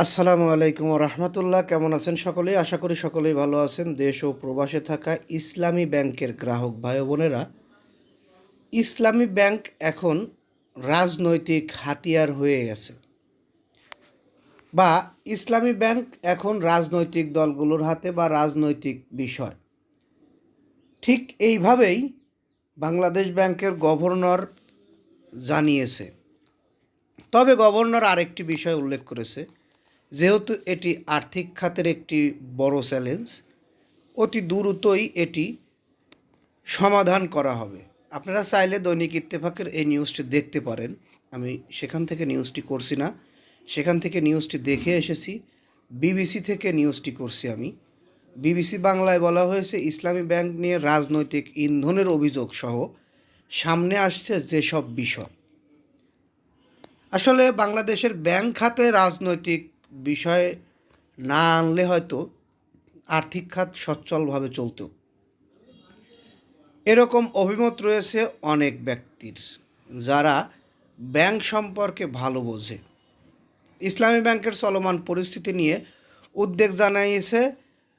আসসালামু আলাইকুম রহমতুল্লাহ। কেমন আছেন সকলেই? আশা করি সকলেই ভালো আছেন। দেশ ও প্রবাসে থাকা ইসলামী ব্যাংকের গ্রাহক ভাই ও বোনেরা, ইসলামী ব্যাংক এখন রাজনৈতিক হাতিয়ার হয়ে গেছে, বা ইসলামী ব্যাংক এখন রাজনৈতিক দলগুলোর হাতে বা রাজনৈতিক বিষয়। ঠিক এইভাবেই বাংলাদেশ ব্যাংকের গভর্নর জানিয়েছে। তবে গভর্নর আরেকটি বিষয় উল্লেখ করেছে, যেহেতু এটি আর্থিক খাতের একটি বড় চ্যালেঞ্জ, অতি দ্রুতই এটি সমাধান করা হবে। আপনারা চাইলে দৈনিক ইত্তেফাকের এই নিউজটি দেখতে পারেন। আমি সেখান থেকে নিউজটি করছি না, সেখান থেকে নিউজটি দেখে এসেছি। বিবিসি থেকে নিউজটি করছি আমি। বিবিসি বাংলায় বলা হয়েছে, ইসলামী ব্যাংক নিয়ে রাজনৈতিক ইন্ধনের অভিযোগ সহ সামনে আসছে যেসব বিষয়। আসলে বাংলাদেশের ব্যাংক খাতে রাজনৈতিক বিষয় না আনলে হয়তো আর্থিক খাত সচ্ছলভাবে চলত। এরকম অভিমত রয়েছে অনেক ব্যক্তির, যারা ব্যাংক সম্পর্কে ভালো বোঝে। ইসলামী ব্যাংকের চলমান পরিস্থিতি নিয়ে উদ্বেগ জানিয়েছে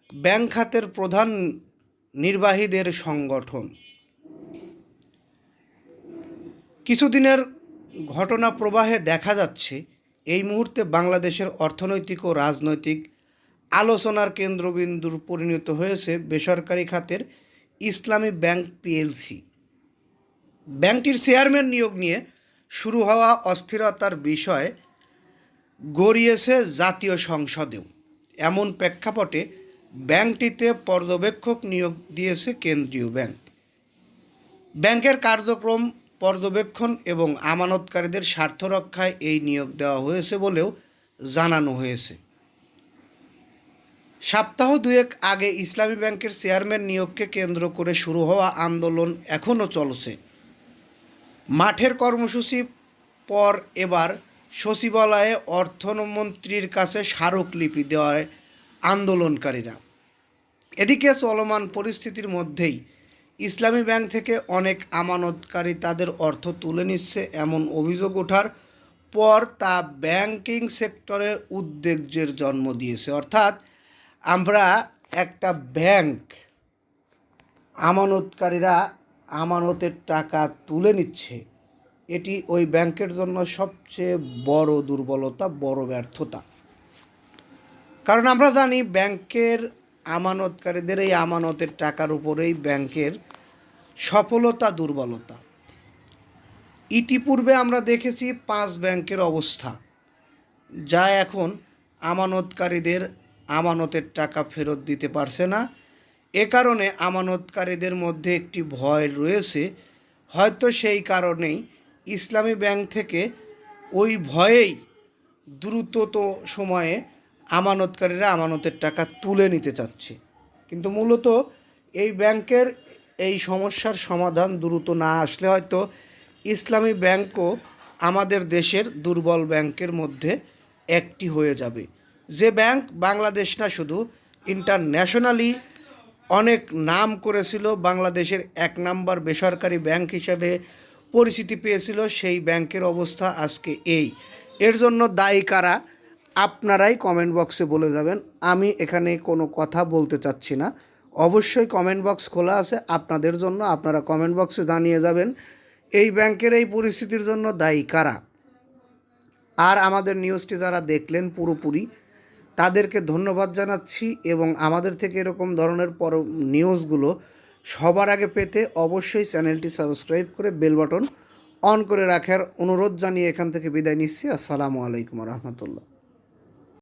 ব্যাংক খাতের প্রধান নির্বাহীদের সংগঠন। কিছুদিনের ঘটনা প্রবাহে দেখা যাচ্ছে, এই মুহূর্তে বাংলাদেশের অর্থনৈতিক ও রাজনৈতিক আলোচনার কেন্দ্রবিন্দুর পরিণত হয়েছে বেসরকারি খাতের ইসলামী ব্যাংক পিএলসি। ব্যাংকটির চেয়ারম্যান নিয়োগ নিয়ে শুরু হওয়া অস্থিরতার বিষয় গড়িয়েছে জাতীয় সংসদেও। এমন প্রেক্ষাপটে ব্যাংকটিতে পর্যবেক্ষক নিয়োগ দিয়েছে কেন্দ্রীয় ব্যাংক। ব্যাংকের কার্যক্রম পর্যবেক্ষণ এবং আমানতকারীদের স্বার্থ রক্ষায় এই নিয়োগ দেওয়া হয়েছে বলেও জানানো হয়েছে। সপ্তাহ দুয়েক আগে ইসলামী ব্যাংকের চেয়ারম্যান নিয়োগকে কেন্দ্র করে শুরু হওয়া আন্দোলন এখনও চলছে। মাঠের কর্মসূচি পর এবার সচিবালয়ে অর্থমন্ত্রীর কাছে স্মারকলিপি দেওয়ায় আন্দোলনকারীরা। এদিকে চলমান পরিস্থিতির মধ্যেই ইসলামী ব্যাংক থেকে অনেক আমানতকারী তাদের অর্থ তুলে নিচ্ছে এমন অভিযোগ ওঠার পর তা ব্যাংকিং সেক্টরে উদ্বেগের জন্ম দিয়েছে। অর্থাৎ আমরা একটা ব্যাংক, আমানতকারীরা আমানতের টাকা তুলে নিচ্ছে, এটি ওই ব্যাংকের জন্য সবচেয়ে বড় দুর্বলতা, বড় ব্যর্থতা। কারণ আমরা জানি ব্যাংকের আমানতকারীদের এই আমানতের টাকার উপরেই ব্যাংকের সফলতা দুর্বলতা। ইতিপূর্বে আমরা দেখেছি 5 ব্যাংকের অবস্থা, যা এখন আমানতকারীদের আমানতের টাকা ফেরত দিতে পারছে না। এ কারণে আমানতকারীদের মধ্যে একটি ভয় রয়েছে, হয়তো সেই কারণেই ইসলামী ব্যাংক থেকে ওই ভয়েই দ্রুত সময়ে আমানতকারীরা আমানতের টাকা তুলে নিতে চাচ্ছে। কিন্তু মূলত এই ব্যাংকের এই সমস্যার সমাধান দ্রুত না আসলে হয়তো ইসলামী ব্যাংকও আমাদের দেশের দুর্বল ব্যাংকের মধ্যে একটি হয়ে যাবে। যে ব্যাংক বাংলাদেশ না, শুধু ইন্টারন্যাশনালি অনেক নাম করেছিল, বাংলাদেশের 1 নম্বর বেসরকারি ব্যাংক হিসাবে পরিচিতি পেয়েছিল, সেই ব্যাংকের অবস্থা আজকে এই। এর জন্য দায়ী কারা, আপনারাই কমেন্ট বক্সে বলে যাবেন। আমি এখানে কোনো কথা বলতে চাচ্ছি না। অবশ্যই কমেন্ট বক্স খোলা আছে আপনাদের জন্য, আপনারা কমেন্ট বক্সে জানিয়ে যাবেন এই ব্যাংকের এই পরিস্থিতির জন্য দায়ী কারা। আর আমাদের নিউজটি যারা দেখলেন পুরোপুরি, তাদেরকে ধন্যবাদ জানাচ্ছি। এবং আমাদের থেকে এরকম ধরনের নিউজগুলো সবার আগে পেতে অবশ্যই চ্যানেলটি সাবস্ক্রাইব করে বেল বাটন অন করে রাখার অনুরোধ জানিয়ে এখান থেকে বিদায় নিচ্ছি। আসসালামু আলাইকুম রহমতুল্লাহ।